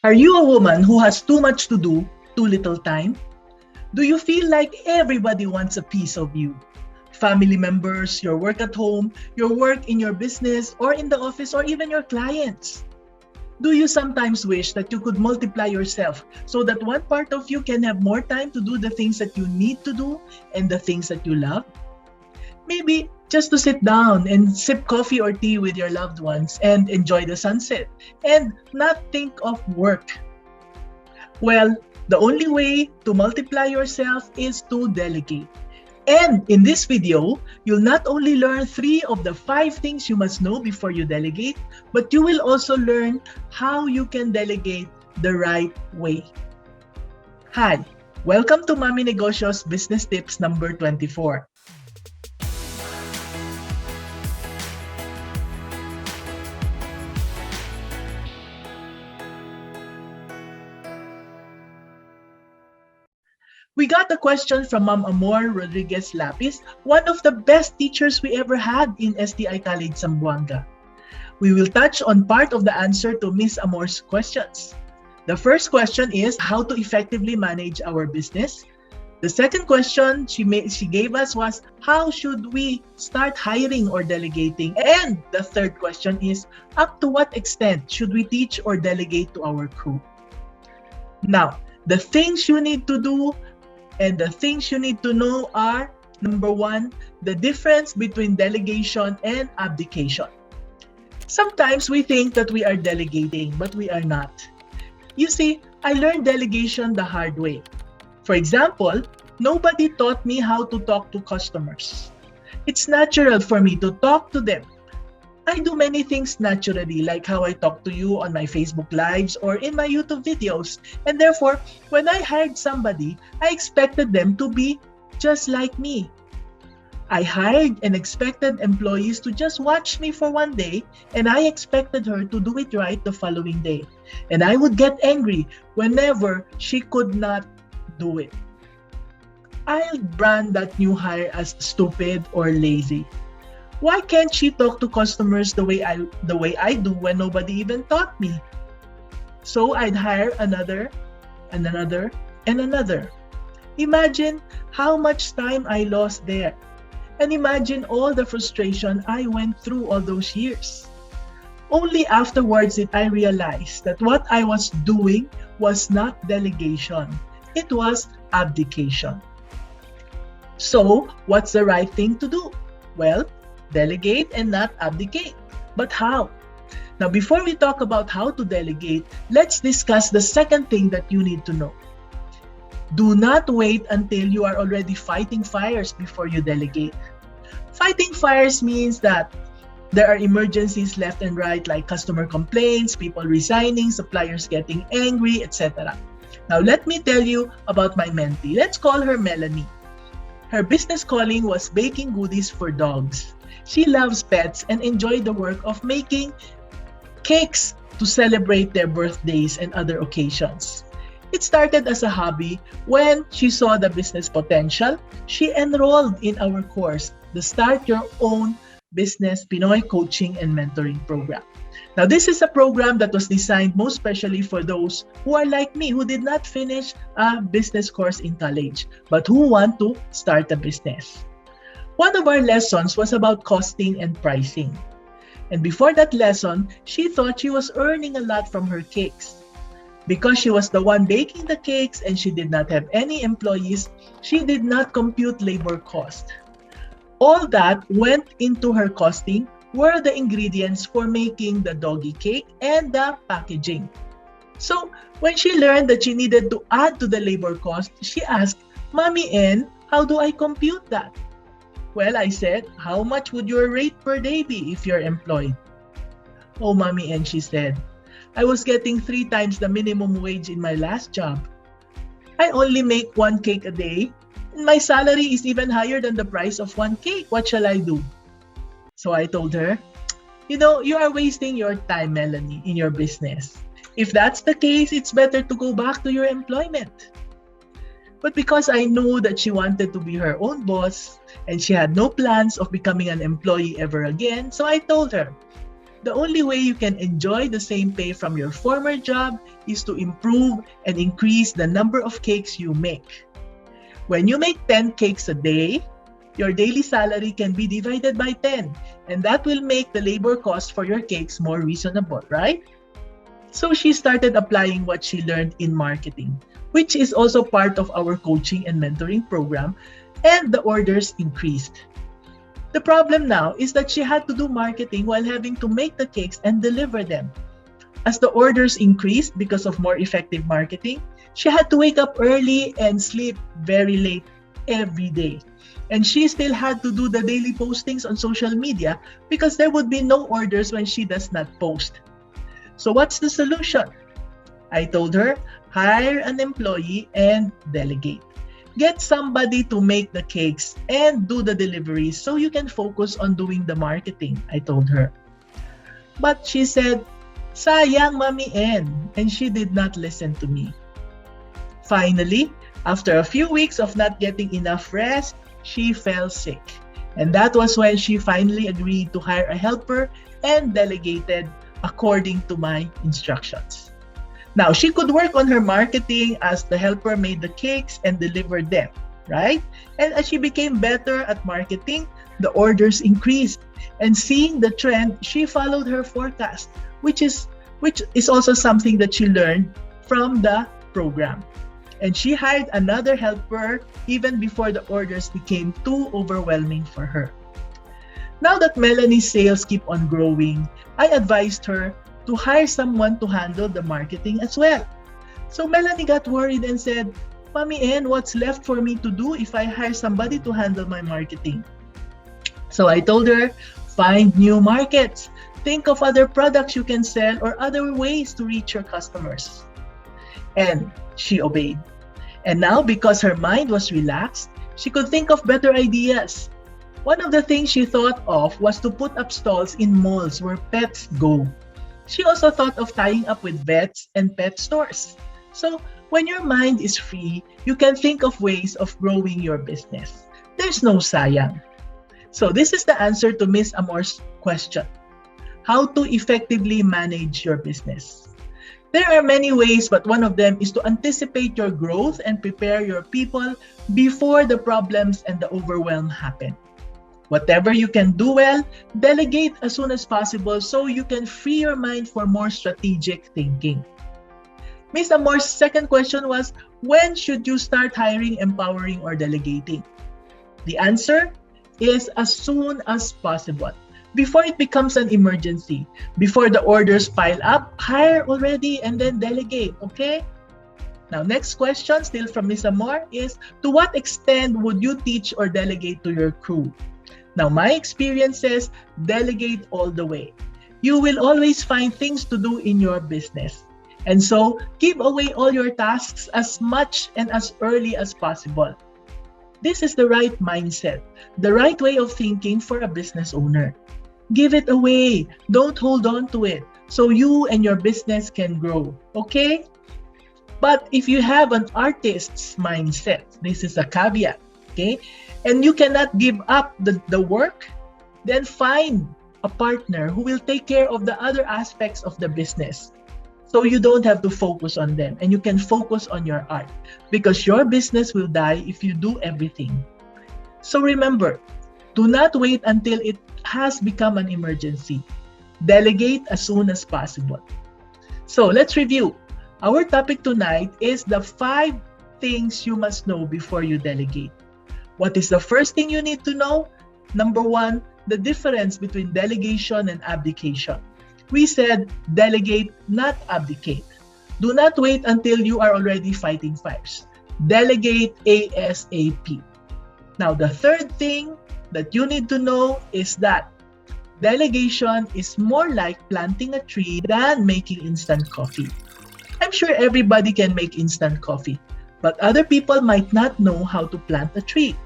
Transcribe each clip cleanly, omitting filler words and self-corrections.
Are you a woman who has too much to do, too little time? Do you feel like everybody wants a piece of you? Family members, your work at home, your work in your business or in the office, or even your clients? Do you sometimes wish that you could multiply yourself so that one part of you can have more time to do the things that you need to do and the things that you love? Maybe just to sit down and sip coffee or tea with your loved ones and enjoy the sunset and not think of work. Well, the only way to multiply yourself is to delegate. And in this video, you'll not only learn 3 of the 5 things you must know before you delegate, but you will also learn how you can delegate the right way. Hi, welcome to Mami Negosyo's Business Tips number 24. We got a question from Ma'am Amor Rodriguez Lapis, one of the best teachers we ever had in STI College Zamboanga. We will touch on part of the answer to Miss Amor's questions. The first question is how to effectively manage our business. The second question she gave us was how should we start hiring or delegating? And the third question is up to what extent should we teach or delegate to our crew? Now, the things you need to do and the things you need to know are, number 1, the difference between delegation and abdication. Sometimes we think that we are delegating, but we are not. You see, I learned delegation the hard way. For example, nobody taught me how to talk to customers. It's natural for me to talk to them. I do many things naturally, like how I talk to you on my Facebook Lives or in my YouTube videos. And therefore, when I hired somebody, I expected them to be just like me. I hired and expected employees to just watch me for one day, and I expected her to do it right the following day. And I would get angry whenever she could not do it. I'll brand that new hire as stupid or lazy. Why can't she talk to customers the way I do when nobody even taught me? So I'd hire another, and another, and another. Imagine how much time I lost there. And imagine all the frustration I went through all those years. Only afterwards did I realize that what I was doing was not delegation. It was abdication. So, what's the right thing to do? Well, delegate and not abdicate. But how? Now, before we talk about how to delegate, let's discuss the second thing that you need to know. Do not wait until you are already fighting fires before you delegate. Fighting fires means that there are emergencies left and right, like customer complaints, people resigning, suppliers getting angry, etc. Now, let me tell you about my mentee. Let's call her Melanie. Her business calling was baking goodies for dogs. She loves pets and enjoyed the work of making cakes to celebrate their birthdays and other occasions. It started as a hobby. When she saw the business potential, she enrolled in our course, the Start Your Own Business Pinoy Coaching and Mentoring Program. Now, this is a program that was designed most specially for those who are like me, who did not finish a business course in college, but who want to start a business. One of our lessons was about costing and pricing. And before that lesson, she thought she was earning a lot from her cakes. Because she was the one baking the cakes and she did not have any employees, she did not compute labor cost. All that went into her costing were the ingredients for making the doggy cake and the packaging. So, when she learned that she needed to add to the labor cost, she asked, "Mommy N, how do I compute that?" Well, I said, "How much would your rate per day be if you're employed?" "Oh, Mommy N," she said, "I was getting 3 times the minimum wage in my last job. I only make 1 cake a day, and my salary is even higher than the price of 1 cake. What shall I do?" So I told her, you are wasting your time, Melanie, in your business. If that's the case, it's better to go back to your employment. But because I knew that she wanted to be her own boss and she had no plans of becoming an employee ever again, so I told her, The only way you can enjoy the same pay from your former job is to improve and increase the number of cakes you make. When you make 10 cakes a day, your daily salary can be divided by 10, and that will make the labor cost for your cakes more reasonable, right? So she started applying what she learned in marketing, which is also part of our coaching and mentoring program, and the orders increased. The problem now is that she had to do marketing while having to make the cakes and deliver them. As the orders increased because of more effective marketing, she had to wake up early and sleep very late every day. And she still had to do the daily postings on social media because there would be no orders when she does not post. So what's the solution? I told her, hire an employee and delegate. Get somebody to make the cakes and do the deliveries so you can focus on doing the marketing, I told her. But she said, sayang Mami N, and she did not listen to me. Finally, after a few weeks of not getting enough rest, she fell sick. And that was when she finally agreed to hire a helper and delegated according to my instructions. Now, she could work on her marketing as the helper made the cakes and delivered them, right? And as she became better at marketing, the orders increased. And seeing the trend, she followed her forecast, which is also something that she learned from the program. And she hired another helper even before the orders became too overwhelming for her. Now that Melanie's sales keep on growing, I advised her to hire someone to handle the marketing as well. So Melanie got worried and said, Mami N, what's left for me to do if I hire somebody to handle my marketing? So I told her, find new markets. Think of other products you can sell or other ways to reach your customers. And she obeyed. And now, because her mind was relaxed, she could think of better ideas. One of the things she thought of was to put up stalls in malls where pets go. She also thought of tying up with vets and pet stores. So, when your mind is free, you can think of ways of growing your business. There's no sayang. So, this is the answer to Miss Amor's question. How to effectively manage your business. There are many ways, but one of them is to anticipate your growth and prepare your people before the problems and the overwhelm happen. Whatever you can do well, delegate as soon as possible so you can free your mind for more strategic thinking. Ms. Amor's second question was, when should you start hiring, empowering, or delegating? The answer is as soon as possible. Before it becomes an emergency, before the orders pile up, hire already and then delegate, okay? Now, next question, still from Ms. Amor, is to what extent would you teach or delegate to your crew? Now, my experience says delegate all the way. You will always find things to do in your business. And so, give away all your tasks as much and as early as possible. This is the right mindset, the right way of thinking for a business owner. Give it away. Don't hold on to it so you and your business can grow, okay? But if you have an artist's mindset, this is a caveat, okay? And you cannot give up the work, then find a partner who will take care of the other aspects of the business. So you don't have to focus on them and you can focus on your art because your business will die if you do everything. So remember, do not wait until it has become an emergency. Delegate as soon as possible. So let's review. Our topic tonight is the 5 things you must know before you delegate. What is the first thing you need to know? Number 1, the difference between delegation and abdication. We said delegate, not abdicate. Do not wait until you are already fighting fires. Delegate ASAP. Now, the third thing that you need to know is that delegation is more like planting a tree than making instant coffee. I'm sure everybody can make instant coffee, but other people might not know how to plant a tree.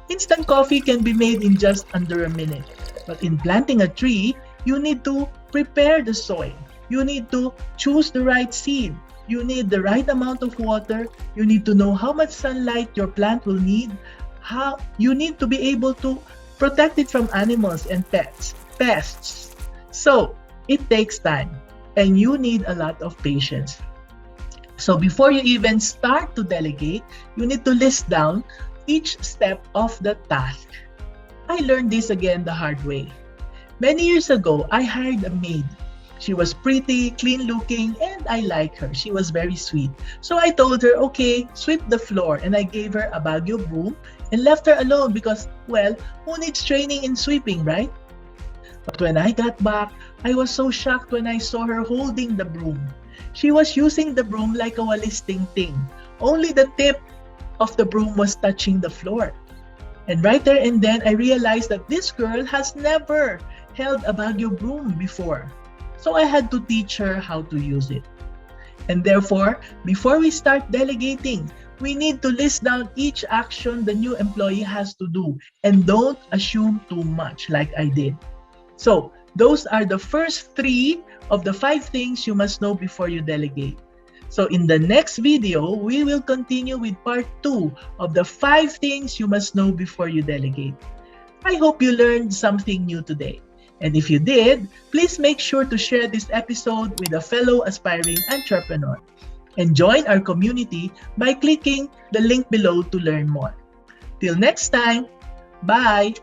Instant coffee can be made in just under a minute, but in planting a tree, you need to prepare the soil. You need to choose the right seed. You need the right amount of water. You need to know how much sunlight your plant will need. How you need to be able to protect it from animals and pests. So, It takes time, and you need a lot of patience. So before you even start to delegate, you need to list down each step of the task. I learned this again the hard way. Many years ago, I hired a maid. She was pretty, clean looking, and I liked her. She was very sweet. So I told her, okay, sweep the floor. And I gave her a Baguio broom and left her alone because, well, who needs training in sweeping, right? But when I got back, I was so shocked when I saw her holding the broom. She was using the broom like a walisting thing. Only the tip of the broom was touching the floor. And right there and then, I realized that this girl has never held a Baguio broom before. So I had to teach her how to use it. And therefore, before we start delegating, we need to list down each action the new employee has to do and don't assume too much like I did. So those are the first 3 of the 5 things you must know before you delegate. So in the next video, we will continue with part 2 of the 5 things you must know before you delegate. I hope you learned something new today. And if you did, please make sure to share this episode with a fellow aspiring entrepreneur. And join our community by clicking the link below to learn more. Till next time, bye!